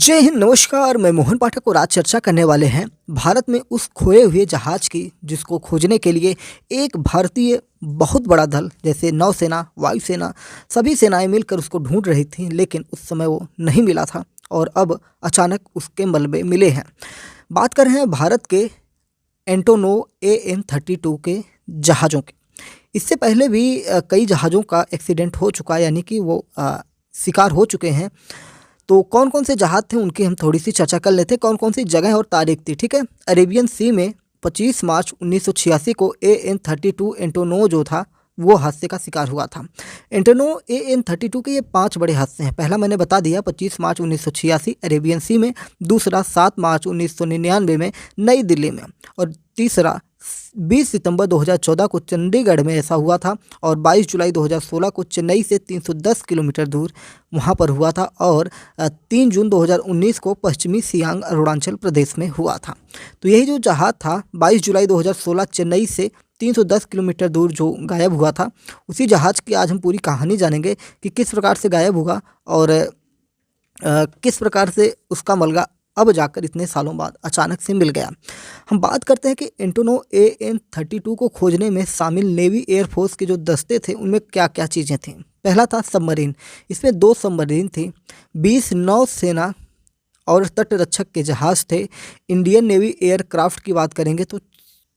जय हिंद, नमस्कार। मैं मोहन पाठक और आज चर्चा करने वाले हैं भारत में उस खोए हुए जहाज की जिसको खोजने के लिए एक भारतीय बहुत बड़ा दल जैसे नौसेना, वायुसेना, सभी सेनाएं मिलकर उसको ढूंढ रही थी, लेकिन उस समय वो नहीं मिला था और अब अचानक उसके मलबे मिले हैं। बात कर रहे हैं भारत के एंटोनोव AN-32 के जहाज़ों की। इससे पहले भी कई जहाज़ों का एक्सीडेंट हो चुका है, यानी कि वो शिकार हो चुके हैं। तो कौन कौन से जहाज़ थे उनकी हम थोड़ी सी चर्चा कर लेते हैं, कौन कौन सी जगह और तारीख थी। ठीक है, अरेबियन सी में 25 मार्च 1986 को AN-32 एंटोनोव जो था वो हादसे का शिकार हुआ था। एंटोनोव AN-32 के ये 5 बड़े हादसे हैं। पहला मैंने बता दिया 25 मार्च 1986 अरेबियन सी में, दूसरा 7 मार्च 1999 में नई दिल्ली में, और तीसरा 20 सितंबर 2014 को चंडीगढ़ में ऐसा हुआ था, और 22 जुलाई 2016 को चेन्नई से 310 किलोमीटर दूर वहाँ पर हुआ था, और 3 जून 2019 को पश्चिमी सियांग अरुणाचल प्रदेश में हुआ था। तो यही जो जहाज़ था 22 जुलाई 2016 चेन्नई से 310 किलोमीटर दूर जो गायब हुआ था, उसी जहाज़ की आज हम पूरी कहानी जानेंगे कि किस प्रकार से गायब हुआ और किस प्रकार से उसका मलबा अब जाकर इतने सालों बाद अचानक से मिल गया। हम बात करते हैं कि एंटोनोव AN-32 को खोजने में शामिल नेवी एयरफोर्स के जो दस्ते थे उनमें क्या क्या चीज़ें थीं। पहला था सबमरीन। इसमें 2 सबमरीन थी, 20 नौसेना और तटरक्षक के जहाज़ थे। इंडियन नेवी एयरक्राफ्ट की बात करेंगे तो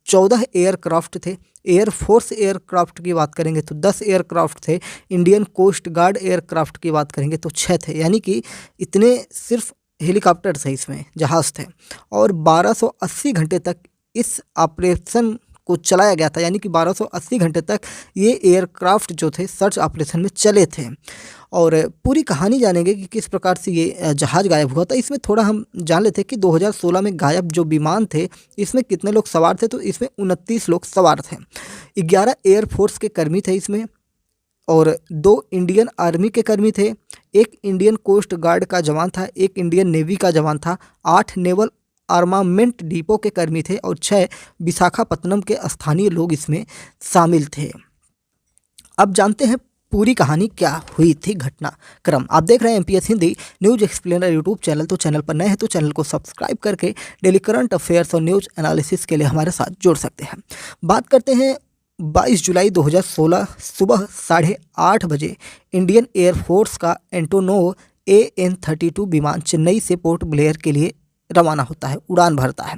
14 एयरक्राफ्ट थे। एयरफोर्स एयरक्राफ्ट की बात करेंगे तो 10 एयरक्राफ्ट थे। इंडियन कोस्ट गार्ड एयरक्राफ्ट की बात करेंगे तो 6 थे, यानी कि इतने सिर्फ हेलीकॉप्टर थे, इसमें जहाज़ थे। और 1280 घंटे तक इस ऑपरेशन को चलाया गया था, यानी कि 1280 घंटे तक ये एयरक्राफ्ट जो थे सर्च ऑपरेशन में चले थे। और पूरी कहानी जानेंगे कि किस प्रकार से ये जहाज़ गायब हुआ था। इसमें थोड़ा हम जान लेते हैं कि 2016 में गायब जो विमान थे इसमें कितने लोग सवार थे। तो इसमें 29 लोग सवार थे, 11 एयरफोर्स के कर्मी थे इसमें, और 2 इंडियन आर्मी के कर्मी थे, 1 इंडियन कोस्ट गार्ड का जवान था, 1 इंडियन नेवी का जवान था, 8 नेवल आर्मामेंट डिपो के कर्मी थे और 6 विशाखापत्तनम के स्थानीय लोग इसमें शामिल थे। अब जानते हैं पूरी कहानी क्या हुई थी, घटनाक्रम। आप देख रहे हैं MPS Hindi news explainer YouTube channel. तो चैनल पर नए हैं तो चैनल को सब्सक्राइब करके डेली करंट अफेयर्स और न्यूज एनालिसिस के लिए हमारे साथ जुड़ सकते हैं। बात करते हैं 22 जुलाई 2016 सुबह 8:30 बजे इंडियन एयरफोर्स का एंटोनोव AN-32 विमान चेन्नई से पोर्ट ब्लेयर के लिए रवाना होता है, उड़ान भरता है।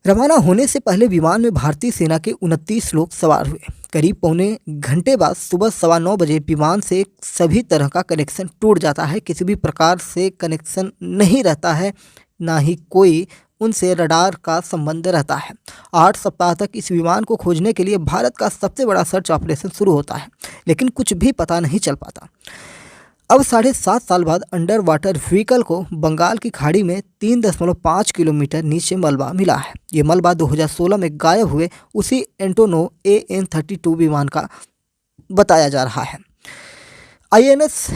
रवाना होने से पहले विमान में भारतीय सेना के 29 लोग सवार हुए। करीब पौने घंटे बाद सुबह 9:15 बजे विमान से सभी तरह का कनेक्शन टूट जाता है। किसी भी प्रकार से कनेक्शन नहीं रहता है, ना ही कोई उनसे रडार का संबंध रहता है। 8 सप्ताह तक इस विमान को खोजने के लिए भारत का सबसे बड़ा सर्च ऑपरेशन शुरू होता है, लेकिन कुछ भी पता नहीं चल पाता। अब 7.5 साल बाद अंडर वाटर व्हीकल को बंगाल की खाड़ी में 3.5 किलोमीटर नीचे मलबा मिला है। ये मलबा 2016 में गायब हुए उसी एंटोनोव AN-32 विमान का बताया जा रहा है। INS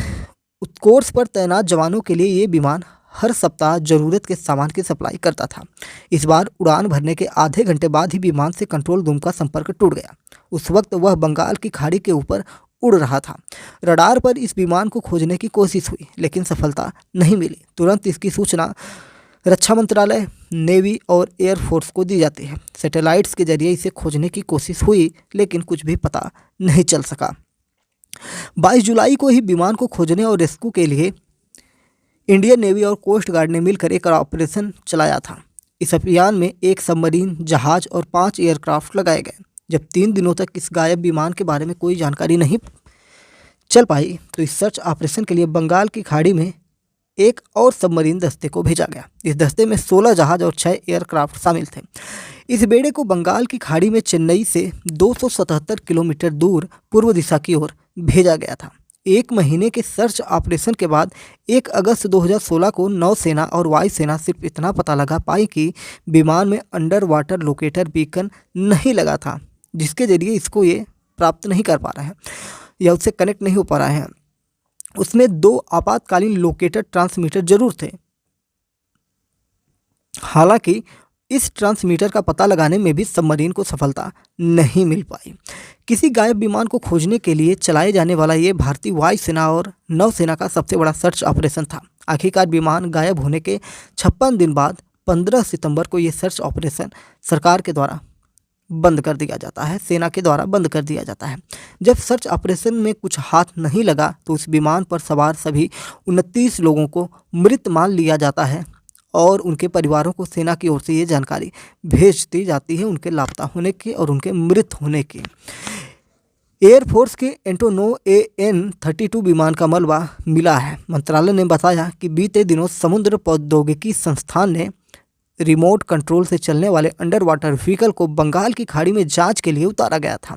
उत्कोर्ष पर तैनात जवानों के लिए ये विमान हर सप्ताह ज़रूरत के सामान की सप्लाई करता था। इस बार उड़ान भरने के आधे घंटे बाद ही विमान से कंट्रोल रूम का संपर्क टूट गया। उस वक्त वह बंगाल की खाड़ी के ऊपर उड़ रहा था। रडार पर इस विमान को खोजने की कोशिश हुई, लेकिन सफलता नहीं मिली। तुरंत इसकी सूचना रक्षा मंत्रालय, नेवी और एयरफोर्स को दी जाती है। सैटेलाइट्स के जरिए इसे खोजने की कोशिश हुई, लेकिन कुछ भी पता नहीं चल सका। 22 जुलाई को ही विमान को खोजने और रेस्क्यू के लिए इंडियन नेवी और कोस्ट गार्ड ने मिलकर एक ऑपरेशन चलाया था। इस अभियान में 1 सबमरीन, जहाज और 5 एयरक्राफ्ट लगाए गए। जब 3 दिनों तक इस गायब विमान के बारे में कोई जानकारी नहीं चल पाई, तो इस सर्च ऑपरेशन के लिए बंगाल की खाड़ी में एक और सबमरीन दस्ते को भेजा गया। इस दस्ते में 16 जहाज और 6 एयरक्राफ्ट शामिल थे। इस बेड़े को बंगाल की खाड़ी में चेन्नई से 277 किलोमीटर दूर पूर्व दिशा की ओर भेजा गया था। 1 महीने के सर्च ऑपरेशन के बाद 1 अगस्त 2016 को नौसेना और वायुसेना सिर्फ इतना पता लगा पाई कि विमान में अंडर वाटर लोकेटर बीकन नहीं लगा था, जिसके जरिए इसको ये प्राप्त नहीं कर पा रहे हैं या उससे कनेक्ट नहीं हो पा रहे हैं। उसमें 2 आपातकालीन लोकेटर ट्रांसमीटर जरूर थे। हालांकि इस ट्रांसमीटर का पता लगाने में भी सबमरीन को सफलता नहीं मिल पाई। किसी गायब विमान को खोजने के लिए चलाए जाने वाला ये भारतीय वायुसेना और नौसेना का सबसे बड़ा सर्च ऑपरेशन था। आखिरकार विमान गायब होने के 56 दिन बाद 15 सितंबर को ये सर्च ऑपरेशन सरकार के द्वारा बंद कर दिया जाता है, सेना के द्वारा बंद कर दिया जाता है। जब सर्च ऑपरेशन में कुछ हाथ नहीं लगा तो उस विमान पर सवार सभी 29 लोगों को मृत मान लिया जाता है और उनके परिवारों को सेना की ओर से ये जानकारी भेज दी जाती है उनके लापता होने की और उनके मृत होने की। एयरफोर्स के एंटोनोव AN-32 विमान का मलबा मिला है। मंत्रालय ने बताया कि बीते दिनों समुद्र प्रौद्योगिकी संस्थान ने रिमोट कंट्रोल से चलने वाले अंडर वाटर व्हीकल को बंगाल की खाड़ी में जांच के लिए उतारा गया था।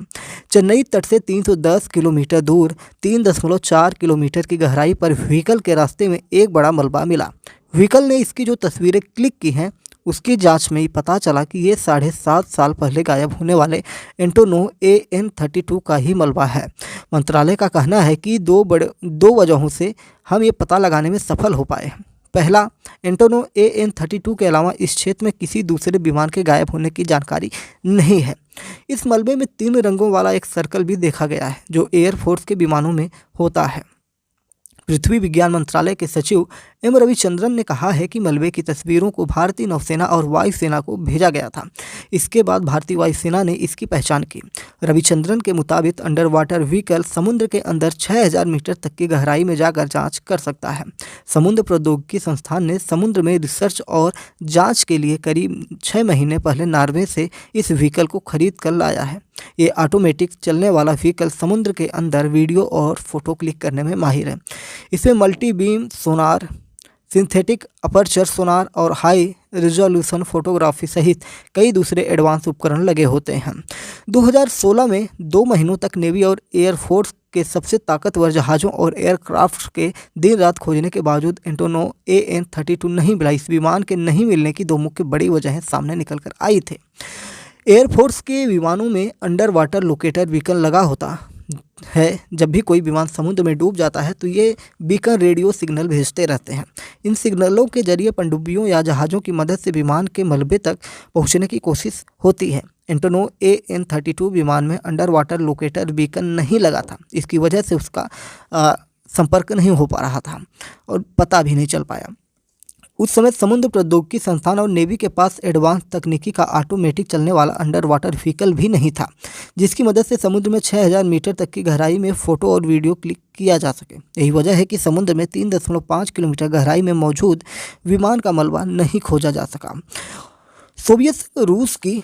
चेन्नई तट से 310 किलोमीटर दूर 3.4 किलोमीटर की गहराई पर व्हीकल के रास्ते में एक बड़ा मलबा मिला। व्हीकल ने इसकी जो तस्वीरें क्लिक की हैं उसकी जांच में ही पता चला कि ये 7.5 साल पहले गायब होने वाले एंटोनोव AN-32 का ही मलबा है। मंत्रालय का कहना है कि दो वजहों से हम ये पता लगाने में सफल हो पाए हैं। पहला, एंटोनोव AN-32 के अलावा इस क्षेत्र में किसी दूसरे विमान के गायब होने की जानकारी नहीं है। इस मलबे में 3 रंगों वाला एक सर्कल भी देखा गया है जो एयरफोर्स के विमानों में होता है। पृथ्वी विज्ञान मंत्रालय के सचिव M रविचंद्रन ने कहा है कि मलबे की तस्वीरों को भारतीय नौसेना और वायुसेना को भेजा गया था। इसके बाद भारतीय वायुसेना ने इसकी पहचान की। रविचंद्रन के मुताबिक अंडर वाटर व्हीकल समुद्र के अंदर 6000 मीटर तक की गहराई में जाकर जांच कर सकता है। समुद्र प्रौद्योगिकी संस्थान ने समुद्र में रिसर्च और जांच के लिए करीब 6 महीने पहले नॉर्वे से इस व्हीकल को खरीद कर लाया है। ये ऑटोमेटिक चलने वाला व्हीकल समुद्र के अंदर वीडियो और फोटो क्लिक करने में माहिर है। इसमें मल्टी बीम सोनार, सिंथेटिक अपर्चर सोनार और हाई रिजोल्यूशन फोटोग्राफी सहित कई दूसरे एडवांस उपकरण लगे होते हैं। 2016 में 2 महीनों तक नेवी और एयरफोर्स के सबसे ताकतवर जहाज़ों और एयरक्राफ्ट के दिन रात खोजने के बावजूद एंटोनोव AN-32 नहीं मिला। इस विमान के नहीं मिलने की 2 मुख्य बड़ी वजहें सामने निकल कर आई थे। एयरफोर्स के विमानों में अंडर वाटर लोकेटर बीकन लगा होता है। जब भी कोई विमान समुद्र में डूब जाता है तो ये बीकन रेडियो सिग्नल भेजते रहते हैं। इन सिग्नलों के जरिए पनडुब्बियों या जहाज़ों की मदद से विमान के मलबे तक पहुंचने की कोशिश होती है। एंटोनोव AN-32 विमान में अंडर वाटर लोकेटर बीकन नहीं लगा था। इसकी वजह से उसका संपर्क नहीं हो पा रहा था और पता भी नहीं चल पाया। उस समय समुद्र प्रौद्योगिकी संस्थान और नेवी के पास एडवांस तकनीकी का ऑटोमेटिक चलने वाला अंडर वाटर व्हीकल भी नहीं था जिसकी मदद से समुद्र में 6000 मीटर तक की गहराई में फ़ोटो और वीडियो क्लिक किया जा सके। यही वजह है कि समुद्र में 3.5 किलोमीटर गहराई में मौजूद विमान का मलबा नहीं खोजा जा सका। सोवियत रूस की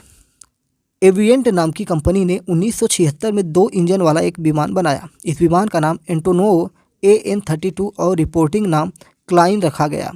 एविएंट नाम की कंपनी ने 1976 में 2 इंजन वाला एक विमान बनाया। इस विमान का नाम एंटोनोव AN-32 और रिपोर्टिंग नाम क्लाइन रखा गया।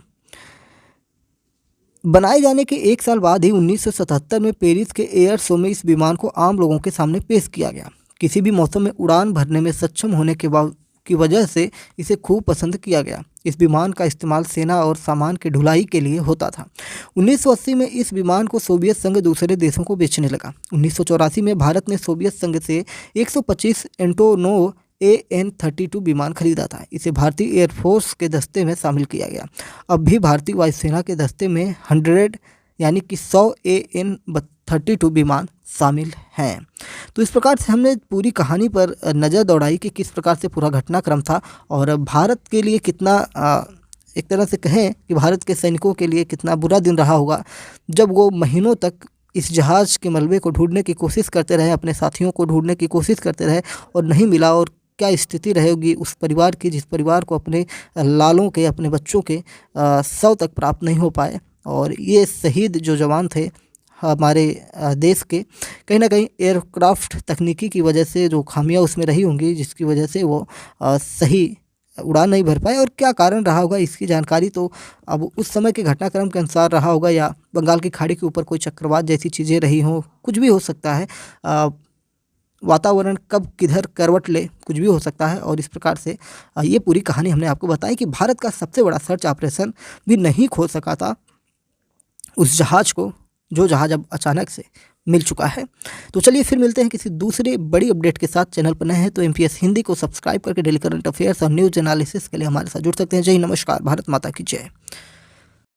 बनाए जाने के 1 साल बाद ही 1977 में पेरिस के एयर शो में इस विमान को आम लोगों के सामने पेश किया गया। किसी भी मौसम में उड़ान भरने में सक्षम होने की वजह से इसे खूब पसंद किया गया। इस विमान का इस्तेमाल सेना और सामान के ढुलाई के लिए होता था। 1980 में इस विमान को सोवियत संघ दूसरे देशों को बेचने लगा। 1984 में भारत ने सोवियत संघ से 125 एंटोनोव AN-32 विमान खरीदा था। इसे भारतीय एयरफोर्स के दस्ते में शामिल किया गया। अब भी भारतीय वायुसेना के दस्ते में 100 यानी कि 100 AN-32 विमान शामिल हैं। तो इस प्रकार से हमने पूरी कहानी पर नज़र दौड़ाई कि किस प्रकार से पूरा घटनाक्रम था और भारत के लिए कितना एक तरह से कहें कि भारत के सैनिकों के लिए कितना बुरा दिन रहा होगा जब वो महीनों तक इस जहाज़ के मलबे को ढूंढने की कोशिश करते रहे, अपने साथियों को ढूंढने की कोशिश करते रहे और नहीं मिला। और क्या स्थिति रहेगी उस परिवार की जिस परिवार को अपने लालों के, अपने बच्चों के शव तक प्राप्त नहीं हो पाए। और ये शहीद जो जवान थे हमारे देश के, कहीं ना कहीं एयरक्राफ्ट तकनीकी की वजह से जो खामियां उसमें रही होंगी जिसकी वजह से वो सही उड़ान नहीं भर पाए। और क्या कारण रहा होगा इसकी जानकारी तो अब उस समय के घटनाक्रम के अनुसार रहा होगा, या बंगाल की खाड़ी के ऊपर कोई चक्रवात जैसी चीज़ें रही हों, कुछ भी हो सकता है। वातावरण कब किधर करवट ले कुछ भी हो सकता है। और इस प्रकार से ये पूरी कहानी हमने आपको बताई कि भारत का सबसे बड़ा सर्च ऑपरेशन भी नहीं खोज सका था उस जहाज़ को, जो जहाज़ अब अचानक से मिल चुका है। तो चलिए फिर मिलते हैं किसी दूसरे बड़ी अपडेट के साथ। चैनल पर नए हैं तो MPS हिंदी को सब्सक्राइब करके डेली करंट अफेयर्स और न्यूज़ एनालिसिस के लिए हमारे साथ जुड़ सकते हैं। जय हिंद, नमस्कार, भारत माता की जय।